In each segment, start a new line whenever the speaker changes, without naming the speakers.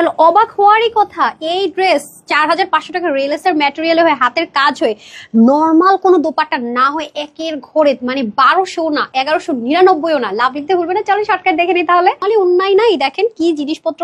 তাহলে অবাক হওয়ারই কথা। এই ড্রেস 4500 টাকা রিয়েলেস্টার ম্যাটেরিয়ালে হয়ে হাতের কাজ হয়ে নর্মাল কোনো দোপাট্টা না হয়ে একের ঘরে মানে 1200 না 1199ও না। লাভ লিখতে ভুলবে না, চলো শর্টকাট দেখে নিই। তাহলে অন্যায় নাই, দেখেন কি জিনিসপত্র,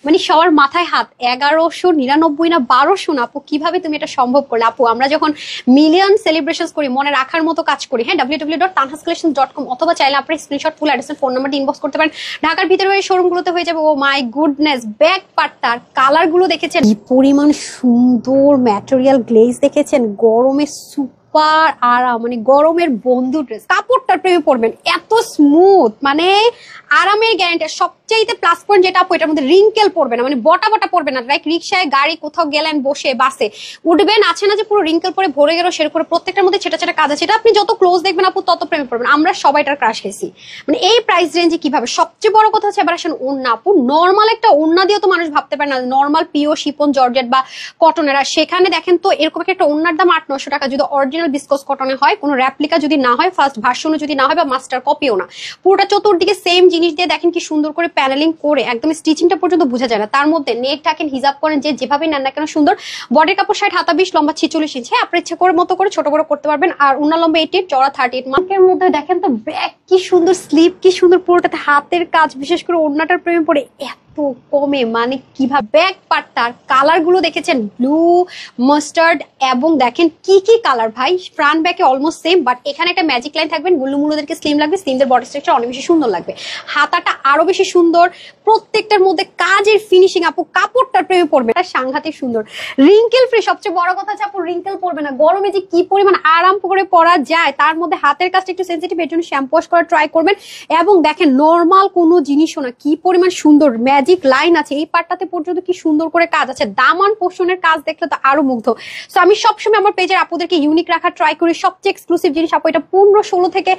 মানে সবার মাথায় হাত। 1199 না 1200 না। আপু কিভাবে তুমি এটা সম্ভব করলে? আপু আমরা যখন মিলিয়ন সেলিব্রেশন করি, মনে রাখার মতো কাজ করি, হ্যাঁ, www.tanhascollections.com, অথবা চাইলে আপনি screenshot full address phone number inbox করতে পারেন। ঢাকার ভিতরে ওই শোরুমগুলোতে হয়ে যাবে। ও মাই গুডনেস, ব্যাক পার্টটার কালার গুলো দেখেছেন কি পরিমাণ সুন্দর, ম্যাটেরিয়াল গ্লেজ দেখেছেন, গরমে সুপার আরাম, মানে গরমের বন্ধু ড্রেস। কাপড়টার প্রেমে পড়বেন, এত স্মুথ, মানে আরামের গ্যারান্টি। সবচাইতে প্লাস পয়েন্ট যেটা আপু, এটার মধ্যে রিঙ্কেল পড়বে না, মানে বটা বটা পড়বে না। লাইক রিক্সায়, গাড়ি, কোথাও গেলেন, বসে বাসে উঠবেন, আছে না যে পুরো রিঙ্কেল পরে ভরে গেল সেরকম করে, প্রত্যেকটার মধ্যে ছেটা ছেটা কাজ আছে। এটা আপনি যত ক্লোজ দেখবেন আপু তত প্রেমে পড়বেন। আমরা সবাই এটার ক্রাশ খেয়েছি, মানে এই প্রাইস রেঞ্জে কিভাবে। সবচেয়ে বড় কথা হচ্ছে এবার আসেন ওড়না। আপু নর্মাল একটা ওড়না দিয়েও তো মানুষ ভাবতে পারে না, নর্মাল পিও শিপন জর্জেট বা কটনের। আর সেখানে দেখেন তো এরকম একটা ওড়নার দাম 800-900 টাকা, যদি অরিজিনাল বিস্কস কটনে হয়, কোনো রেপ্লিকা যদি না হয়, ফার্স্ট ভার্সনও যদি না হয়, বা মাস্টার কপিও না, পুরোটা চতুর্দিকে সেম জিনিস দিয়ে দেখেন কি সুন্দর করে প্যানেলিং করে, একদম স্টিচিংটা পর্যন্ত বোঝা যায় না। তার মধ্যে নেক থাকেন, হিজাব করেন, যে যেভাবে নেন না কেন সুন্দর। বডির কাপড় 60, হাতা 20, লম্বা 46 ইঞ্চি। হ্যাঁ, আপনার ইচ্ছা করে মতো করে ছোট বড় করতে পারবেন। আর ওড়না লম্বা 88, চওড়া 38। মার্কের মধ্যে দেখেন তো ব্যাক কি সুন্দর, স্লিপ কি সুন্দর, পুরোটাতে হাতের কাজ। বিশেষ করে ওড়নাটার প্রেমে পড়ে এত কমে, মানে কিভাবে। ব্যাক পার্টটার কালার গুলো দেখেছেন, ব্লু, মাস্টার্ড, এবং দেখেন কি কি কালার ভাই। ফ্রন্ট ব্যাকে অলমোস্ট সেম, বাট এখানে একটা ম্যাজিক লাইন থাকবেন। মুলোদেরকে স্লিম লাগবে, স্লিমদের বডি স্ট্রাকচার অনেক বেশি সুন্দর লাগবে। হাতাটা আরো বেশি সুন্দর, প্রত্যেকটার মধ্যে কাজের ফিনিশিং। আপু কাপড়টার প্রেমে পড়বে, এটা সাংঘাতিক সুন্দর, রিঙ্কেল ফ্রি। সবচেয়ে বড় কথা হচ্ছে আপু রিঙ্কেল পড়বে না। গরমে যে কি পরিমাণ আরাম করে পরা যায়, তার মধ্যে হাতের কাজটা একটু সেন্সিটিভ, এর জন্য শ্যাম্পু ওয়াশ করা ট্রাই করবেন। এবং দেখেন নর্মাল কোনো জিনিসও না, কি পরিমাণ সুন্দর ম্যাজিক লাইন আছে। এই পার্টটাতে পর্যন্ত কি সুন্দর করে কাজ আছে। দামান পোর্শনের কাজ দেখলে তো আরো মুগ্ধ। সো আমি সবসময় আমার পেজের আপুদেরকে ইউনিক রাখার ট্রাই করি। সবচেয়ে এক্সক্লুসিভ জিনিস আপু, এটা 1500-16 থেকে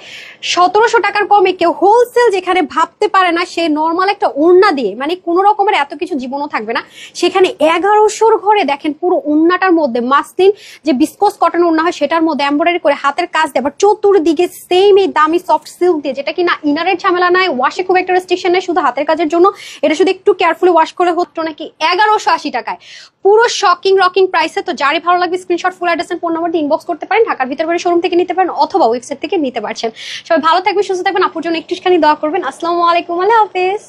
1700 টাকার কমে কেউ হোলসেল যেখানে ভাবতে পারে না, সে নর্মাল একটা ওড়না দিয়ে, মানে কোনো রকমের এত কিছু জীবনও থাকবে না, সেখানে 1100-র ঘরে দেখেন পুরো ওড়নাটার মধ্যে মাসলিন যে বিস্কস কটন ওড়না হয়, সেটার মধ্যে এমব্রয়ডারি করে হাতের কাজ দেয়। আবার চতুর্দিকে সেম এই দামি সফট সিল্ক দিয়ে, যেটা কিনা ইনারের ঝামেলা নাই, ওয়াশে খুব একটা রেস্ট্রিকশন নাই, শুধু হাতের কাজের জন্য। এটা শুধু একটু কেয়ারফুলি ওয়াশ করে হতো নাকি 1180 টাকায়, পুরো শকিং রকিং প্রাইসে। তো যারই ভালো লাগবে screenshot full address phone number দিয়ে ইনবক্স করতে পারেন। ঢাকার ভিতরে শোরুম থেকে নিতে পারেন, অথবা ওয়েবসাইট থেকে নিতে পারছেন। সবাই ভালো থাকবেন, সুস্থ থাকবেন। আপুর জন্য একটুখানি দোয়া করবেন। আসসালামু আলাইকুম, আল্লাহ হাফেজ।